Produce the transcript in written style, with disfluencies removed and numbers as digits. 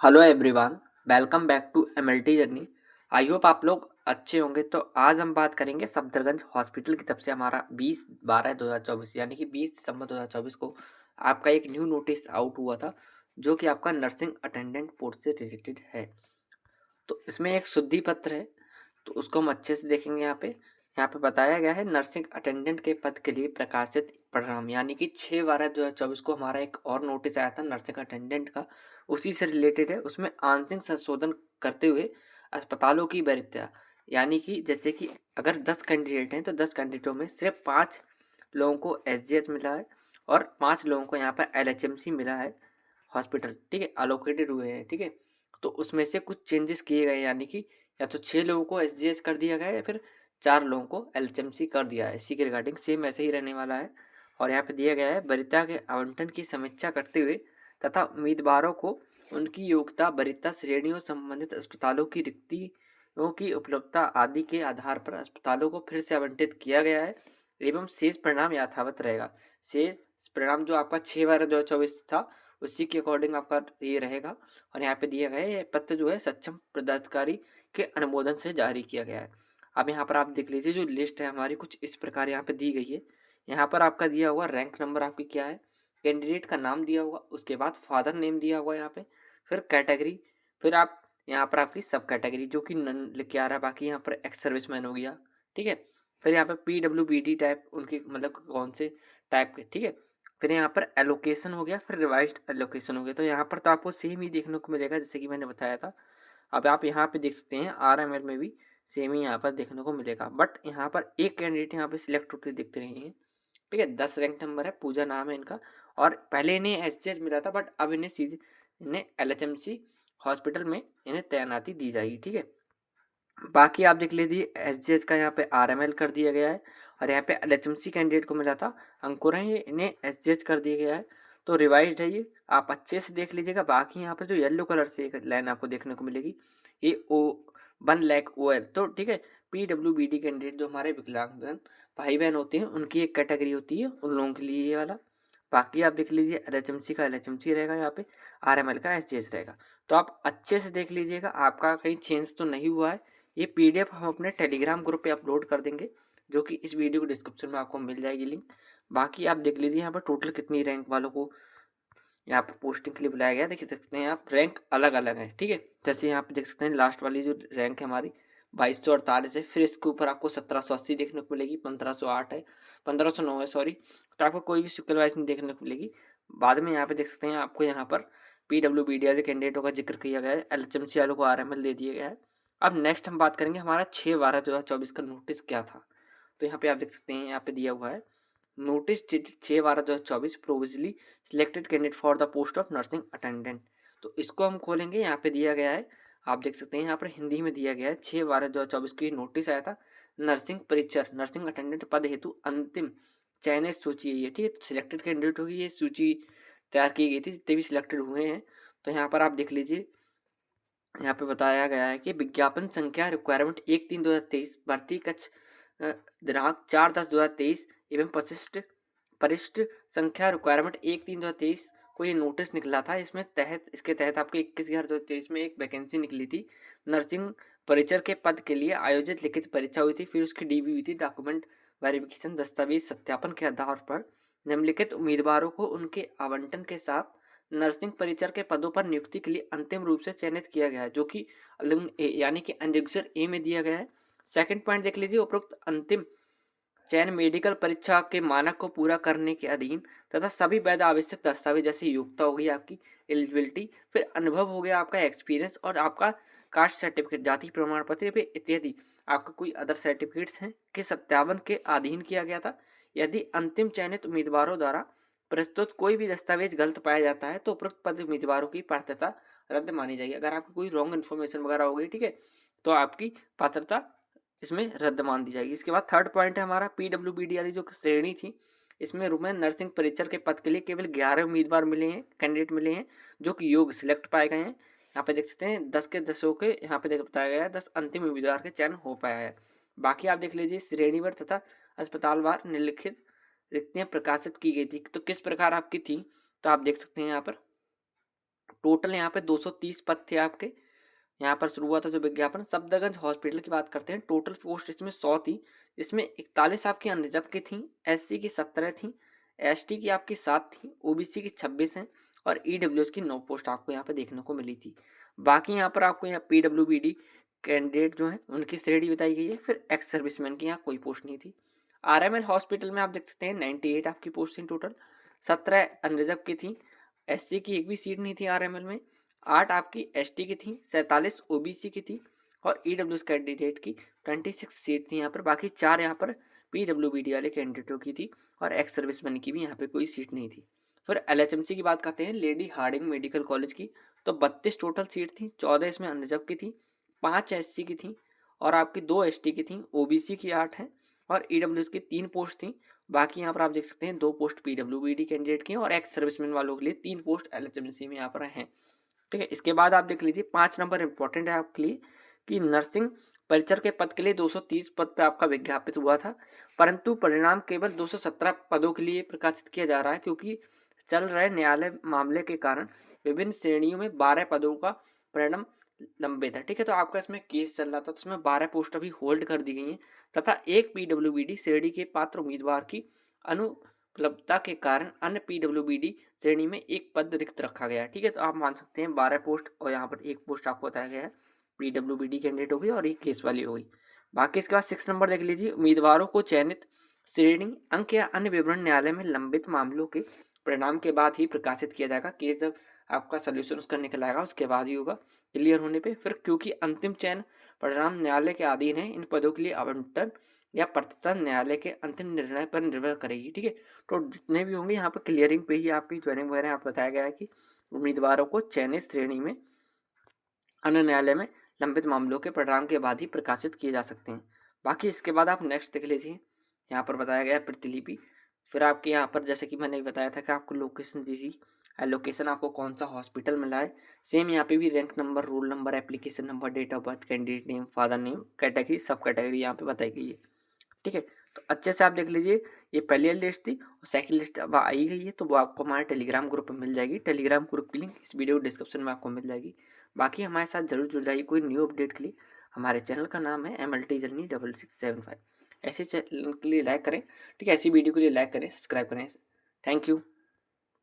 Hello everyone, welcome back to MLT journey. I hope आप लोग अच्छे होंगे। तो आज हम बात करेंगे सफदरगंज हॉस्पिटल की तरफ से हमारा 20/12/2024 यानी कि 20 दिसंबर 2024 को आपका एक न्यू नोटिस आउट हुआ था, जो कि आपका नर्सिंग अटेंडेंट पोस्ट से रिलेटेड है। तो इसमें एक शुद्धि पत्र है, तो उसको हम अच्छे से देखेंगे। यहाँ पे बताया गया है नर्सिंग अटेंडेंट के पद के लिए प्रकाशित परिणाम, यानी कि 6/12/2024 को हमारा एक और नोटिस आया था नर्सिंग अटेंडेंट का, उसी से रिलेटेड है। उसमें आंशिक संशोधन करते हुए अस्पतालों की वरीयता, यानी कि जैसे कि अगर 10 कैंडिडेट हैं तो 10 कैंडिडेटों में सिर्फ 5 लोगों को एसजीएच मिला है और 5 लोगों को यहाँ पर एलएचएमसी मिला है हॉस्पिटल, ठीक है, अलोकेटेड हुए हैं, ठीक है। तो उसमें से कुछ चेंजेस किए गए, यानी कि या तो 6 लोगों को एसजीएच कर दिया गया है या फिर 4 लोगों को एलएचएमसी कर दिया है। इसी के रिगार्डिंग सेम ऐसे ही रहने वाला है। और यहाँ पे दिया गया है वरीयता के आवंटन की समीक्षा करते हुए तथा उम्मीदवारों को उनकी योग्यता, वरीयता श्रेणियों, संबंधित अस्पतालों की रिक्तियों की उपलब्धता आदि के आधार पर अस्पतालों को फिर से आवंटित किया गया है एवं शेष परिणाम यथावत रहेगा। शेष परिणाम जो आपका 6/12/2024 था उसी के अकॉर्डिंग आपका ये रहेगा। और यहाँ पे दिया गया है ये पत्र जो है सक्षम पदाधिकारी के अनुमोदन से जारी किया गया है। अब यहाँ पर आप देख लीजिए, जो लिस्ट है हमारी कुछ इस प्रकार यहाँ पे दी गई है। यहाँ पर आपका दिया हुआ रैंक नंबर आपकी क्या है, कैंडिडेट का नाम दिया हुआ, उसके बाद फादर नेम दिया हुआ यहाँ पे, फिर कैटेगरी, फिर आप यहाँ पर आपकी सब कैटेगरी जो कि नन लिख के आ रहा है, बाकी यहाँ पर एक्स सर्विसमैन हो गया, ठीक है। फिर यहाँ पे PWBD टाइप उनकी मतलब कौन से टाइप के, ठीक है। फिर यहाँ पर एलोकेशन हो गया, फिर रिवाइज्ड एलोकेशन हो गया। तो यहाँ पर तो आपको सेम ही देखने को मिलेगा जैसे कि मैंने बताया था। अब आप यहाँ पे देख सकते हैं RML में भी सेम ही यहाँ पर देखने को मिलेगा, बट यहाँ पर एक कैंडिडेट यहाँ पे सिलेक्ट होते दिखते रहे हैं, ठीक है। 10 रैंक नंबर है, पूजा नाम है इनका। और पहले इन्हें एसजीएच मिला था, बट अब इन्हें सीधे इन्हें एलएचएमसी हॉस्पिटल में इन्हें तैनाती दी जाएगी, ठीक है। बाकी आप देख लीजिए एसजीएच का यहाँ पे RML कर दिया गया है और यहाँ पे एलएचएमसी कैंडिडेट को मिला था अंकुर है, ये इन्हें एसजीएच कर दिया गया है। तो रिवाइज्ड है ये, आप अच्छे से देख लीजिएगा। बाकी यहाँ पे जो येलो कलर से एक लाइन आपको देखने को मिलेगी, ये ओ 1 लाख OL, तो ठीक है। PWBD कैंडिडेट जो हमारे विकलांग भाई बहन होते हैं उनकी एक कैटेगरी होती है, उन लोगों के लिए ये वाला। बाकी आप देख लीजिए एलएचएमसी का एलएचएमसी रहेगा, यहाँ पे RML का एसजीएच रहेगा। तो आप अच्छे से देख लीजिएगा, आपका कहीं चेंज तो नहीं हुआ है। ये पीडीएफ हम अपने टेलीग्राम ग्रुप पे अपलोड कर देंगे, जो कि इस वीडियो के डिस्क्रिप्शन में आपको मिल जाएगी लिंक। बाकी आप देख लीजिए यहाँ पर टोटल कितनी रैंक वालों को यहाँ पर पोस्टिंग के लिए बुलाया गया, देख सकते हैं आप रैंक अलग अलग है, ठीक है। जैसे यहाँ पे देख सकते हैं लास्ट वाली जो रैंक है हमारी 2248 है, फिर इसके ऊपर आपको 1780 देखने को मिलेगी, 1508 है, 1509 है सॉरी। तो आपको कोई भी सिक्वल वाइज नहीं देखने को मिलेगी। बाद में यहाँ पे देख सकते हैं आपको यहाँ पर PWBD वाले कैंडिडेटों का जिक्र किया गया है, LHMC वालों को RML दे दिया गया है। अब नेक्स्ट हम बात करेंगे हमारा 6/12/2024 का नोटिस क्या था। तो यहाँ पे आप देख सकते हैं, यहाँ पे दिया हुआ है notice dated 6/12/2024 provisionally selected candidate for the post of nursing attendant. तो इसको हम खोलेंगे, यहाँ पे दिया गया है, आप देख सकते हैं यहाँ पर हिंदी में दिया गया है 6/12/2024 को ये नोटिस आया था। नर्सिंग परीक्षर नर्सिंग अटेंडेंट पद हेतु अंतिम चयनित सूची है ये, ठीक है। सिलेक्टेड कैंडिडेट होगी ये सूची तैयार की गई थी, जितने भी सिलेक्टेड हुए हैं। तो यहाँ पर आप देख लीजिए, यहाँ पे बताया गया है कि विज्ञापन संख्या रिक्वायरमेंट 1/3/2023 भर्ती कक्ष दिनांक 4/10/2023 एवं परिशिष्ट परिशिष्ट संख्या रिक्वायरमेंट 1/3/2023 को ये नोटिस निकला था। इसके तहत आपके 21/11/2023 में एक वैकेंसी निकली थी। नर्सिंग परिचर के पद के लिए आयोजित लिखित परीक्षा हुई थी, फिर उसकी डीवी हुई थी, डॉक्यूमेंट वेरिफिकेशन दस्तावेज सत्यापन के आधार पर निम्नलिखित उम्मीदवारों को उनके आवंटन के साथ नर्सिंग परिचर के पदों पर नियुक्ति के लिए अंतिम रूप से चयनित किया गया है, जो कि यानी कि अनेक्जर ए में दिया गया है। सेकंड पॉइंट देख लीजिए, उपरोक्त अंतिम चयन मेडिकल परीक्षा के मानक को पूरा करने के अधीन तथा सभी वैध आवश्यक दस्तावेज जैसे योग्यता हो गई आपकी, एलिजिबिलिटी, फिर अनुभव हो गया आपका, एक्सपीरियंस, और आपका कास्ट सर्टिफिकेट, जाति प्रमाण पत्र इत्यादि आपका कोई अदर सर्टिफिकेट्स हैं के सत्यापन के अधीन किया गया था। यदि अंतिम चयनित उम्मीदवारों द्वारा प्रस्तुत कोई भी दस्तावेज गलत पाया जाता है तो उपरोक्त पद उम्मीदवारों की पात्रता रद्द मानी जाएगी। अगर आपकी कोई रॉन्ग इन्फॉर्मेशन वगैरह हो गई, ठीक है, तो आपकी पात्रता इसमें रद्द मान दी जाएगी। इसके बाद थर्ड पॉइंट है हमारा PWBD वाली जो श्रेणी थी, इसमें वुमेन नर्सिंग परीक्षर के पद के लिए केवल 11 उम्मीदवार मिले हैं, कैंडिडेट मिले हैं, जो कि योग्य सिलेक्ट पाए गए हैं। यहाँ पे देख सकते हैं 10 के 10 के यहाँ पे बताया गया है 10 अंतिम उम्मीदवार के चयन हो पाया है। बाकी आप देख लीजिए श्रेणीवार तथा अस्पतालवार निम्नलिखित रिक्तियाँ प्रकाशित की गई थी। तो किस प्रकार आपकी थी, तो आप देख सकते हैं यहाँ पर टोटल यहाँ पे 230 पद थे आपके। यहाँ पर शुरू हुआ था जो विज्ञापन। सफदरगंज हॉस्पिटल की बात करते हैं, टोटल पोस्ट इसमें 100 थी, इसमें 41 आपकी अनरिजर्व की थी, एससी की 17 थी, एसटी की आपकी 7 थी, ओबीसी की 26 हैं और ईडब्ल्यूएस की 9 पोस्ट आपको यहाँ पे देखने को मिली थी। बाकी यहाँ पर आपको यहाँ पीडब्ल्यूबीडी कैंडिडेट जो है उनकी श्रेणी बताई गई है। फिर एक्स सर्विसमैन की यहाँ कोई पोस्ट नहीं थी। आरएमएल हॉस्पिटल में आप देख सकते हैं 98 आपकी पोस्ट थी टोटल, 17 अनरिजर्व की थी, एससी की एक भी सीट नहीं थी आरएमएल में, 8 आपकी एसटी की थी, 47 ओबीसी की थी और ईडब्ल्यूएस कैंडिडेट की 26 सीट थी यहाँ पर। बाकी 4 यहाँ पर पीडब्ल्यूबीडी वाले कैंडिडेटों की थी और एक्स सर्विसमैन की भी यहाँ पे कोई सीट नहीं थी। फिर एलएचएमसी की बात करते हैं, लेडी हार्डिंग मेडिकल कॉलेज की, तो 32 टोटल सीट थी, 14 इसमें अनरिजर्व की थी, 5 एससी की थी और आपकी 2 एसटी की थी, ओबीसी की 8 है और ईडब्ल्यूएस की 3 पोस्ट थी। बाकी यहाँ पर आप देख सकते हैं 2 पोस्ट पीडब्ल्यूबीडी कैंडिडेट की और एक्स सर्विसमैन वालों के लिए 3 पोस्ट एलएचएमसी में यहाँ पर हैं। ठीक है, इसके बाद आप देख लीजिए 5 नंबर इंपॉर्टेंट है आपके लिए कि नर्सिंग परिचर के पद के लिए 230 पद पे आपका विज्ञापित हुआ था, परंतु परिणाम केवल 217 पदों के लिए प्रकाशित किया जा रहा है, क्योंकि चल रहे न्यायालय मामले के कारण विभिन्न श्रेणियों में 12 पदों का परिणाम लंबित है। ठीक है, तो आपका इसमें केस चल रहा था, तो इसमें 12 पोस्ट अभी होल्ड कर दी गई हैं तथा एक पीडब्ल्यूबीडी श्रेणी के पात्र उम्मीदवार की अनुपलब्धता के कारण अन्य पीडब्ल्यूबीडी श्रेणी में एक पद रिक्त रखा गया है। ठीक है, तो आप मान सकते हैं 12 पोस्ट और यहाँ पर एक पोस्ट आपको बताया गया है पीडब्ल्यूबीडी कैंडिडेट हो गई और एक केस वाली हो गई। बाकी इसके बाद 6 नंबर देख लीजिए, उम्मीदवारों को चयनित श्रेणी अंक या अन्य विवरण न्यायालय में लंबित मामलों के परिणाम के बाद ही प्रकाशित किया जाएगा। केस जब आपका सोल्यूशन उसका निकल आएगा उसके बाद ही होगा क्लियर होने पे। फिर क्योंकि अंतिम चयन परिणाम न्यायालय के अधीन है, इन पदों के लिए आवंटन या प्रत्यता न्यायालय के अंतिम निर्णय पर निर्भर करेगी। ठीक है, तो जितने भी होंगे यहाँ पर क्लियरिंग पे ही आपकी ज्वाइनिंग वगैरह आप बताया गया है कि उम्मीदवारों को चयनित श्रेणी में अन्य न्यायालय में लंबित मामलों के परिणाम के बाद ही प्रकाशित किए जा सकते हैं। बाकी इसके बाद आप नेक्स्ट देख लीजिए, यहाँ पर बताया गया प्रतिलिपि। फिर आपके यहाँ पर जैसे कि मैंने बताया था कि आपको लोकेशन दी थी, लोकेशन आपको कौन सा हॉस्पिटल मिला है, सेम यहाँ पे भी rank number, roll number, application number, date of birth, candidate name, father name, category, subcategory यहाँ पे बताई गई है। ठीक है, तो अच्छे से आप देख लीजिए, ये पहली लिस्ट थी और सेकंड लिस्ट अब आई गई है, तो वो आपको हमारे टेलीग्राम ग्रुप में मिल जाएगी। टेलीग्राम ग्रुप की लिंक इस वीडियो डिस्क्रिप्शन में आपको मिल जाएगी। बाकी हमारे साथ जरूर जुड़ जाइए कोई न्यू अपडेट के लिए। हमारे चैनल का नाम है MLT जर्नी 6675। ऐसे चैनल के लिए लाइक करें, ठीक है, ऐसी वीडियो के लिए लाइक करें, सब्सक्राइब करें। Thank you.